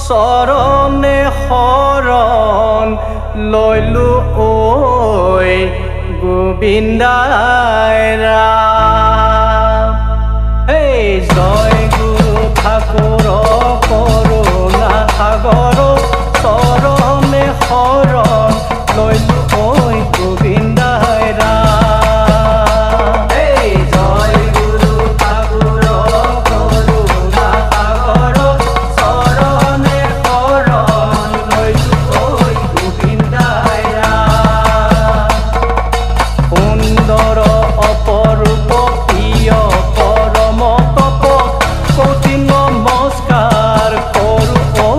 চৰণে শৰণ লৈলো ঐ গোবিন্দাই ৰাম। এই জয় গুৰু ঠাকুৰ কৰুণা সাগৰ চৰণে শৰণ লৈলো ঐ গোবিন্দাই ৰাম। এই জয় গুৰু ঠাকুৰ কৰুণা সাগৰ চৰণে শৰণ লৈলো ঐ গোবিন্দাই ৰাম। সুন্দৰ অপৰূপ প্ৰিয় পৰম তপ কোটি নমস্কাৰ কৰো ঐ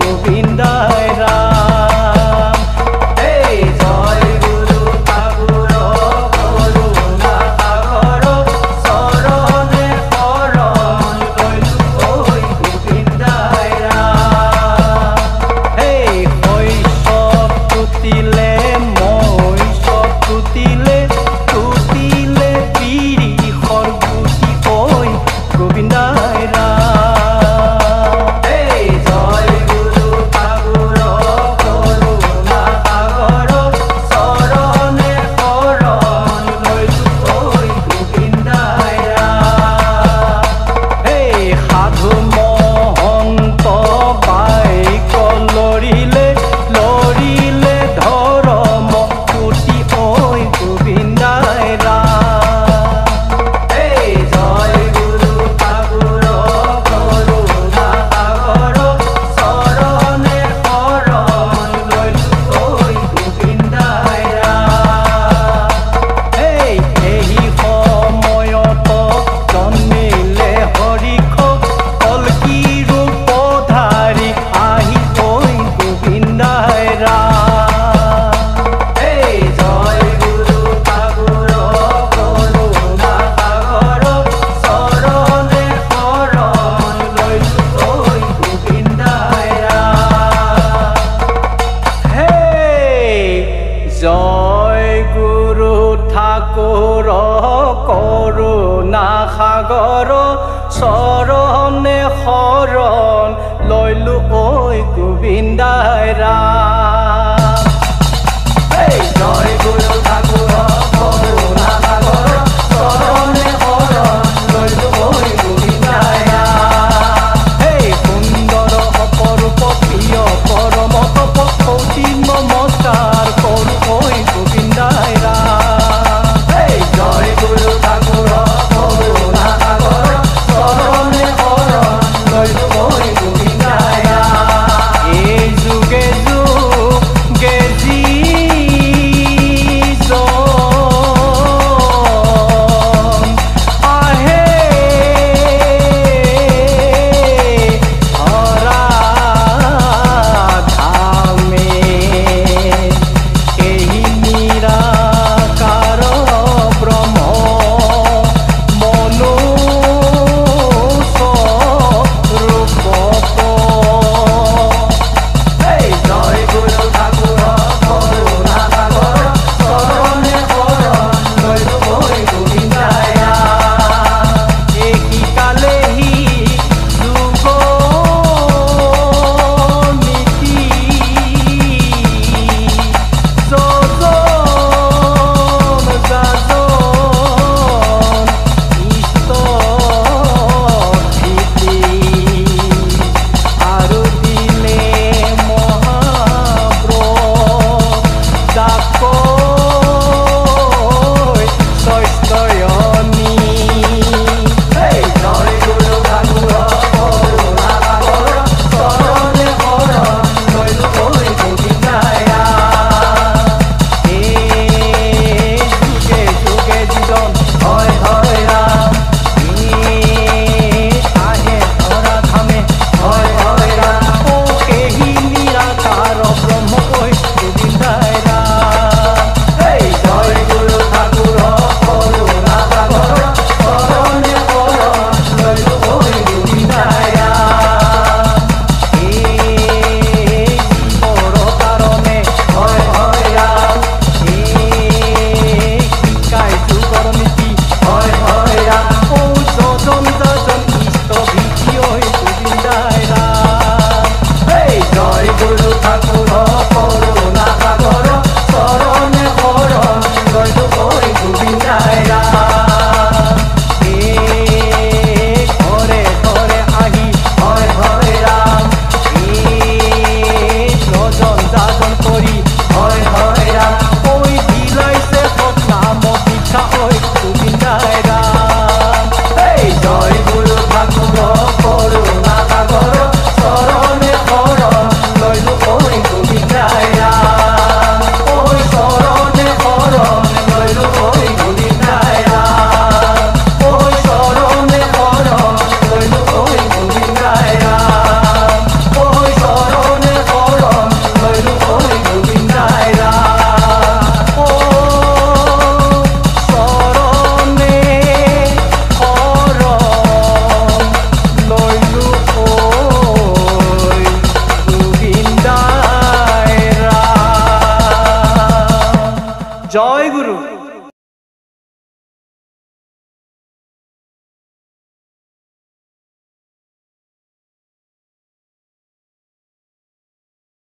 গোবিন্দাই ৰাম। এই জয় গুৰু ঠাকুৰ কৰুণা সাগৰ চৰণে শৰণ লৈলো ঐ গোবিন্দাই ৰাম। এই শৈশৱ টুটিলে মৈশৱ টুটিলে টুটিলে বিৰিষৰ গুটি ঐ গোবিন্দাই ৰাম। এই জয় গুৰু ঠাকুৰ কৰুণা সাগৰ চৰণে শৰণ লৈলো ঐ গোবিন্দাই ৰাম। এই সাধু মহন্ত বাইক লৰিলে লৰিলে ধৰম পুতি ঐ গোবিন্দাই ৰাম। এই জয় গুৰু ঠাকুৰ কৰুণা সাগৰ চৰণে শৰণ লৈলো ঐ গোবিন্দাই ৰাম। এই সময়ত জন্মিলে হৰিষ কল্কি ৰূপধাৰী আহি ঐ গোবিন্দাই ৰাম। এই জয় গুৰু ঠাকুৰ কৰুণা সাগৰ চৰণে শৰণ লৈলো ঐ গোবিন্দাই ৰাম। জয় গুৰু ঠাকুৰ কৰুণা সাগৰ চৰণে শৰণ লৈলো ঐ গোবিন্দাই ৰাম। এই জয় গুৰু ঠাকুৰ কৰুণা সাগৰ চৰণে শৰণ লৈলো ঐ গোবিন্দাই ৰাম। এই সুন্দৰ অপৰূপ প্ৰিয় পৰম তপ কোটি নমস্কাৰ কৰো ঐ গোবিন্দাই ৰাম। এই জয় গুৰু ঠাকুৰ কৰুণা সাগৰ চৰণে শৰণ লৈলো ঐ গোবিন্দাই ৰাম। এই যুগে যুগে সত্য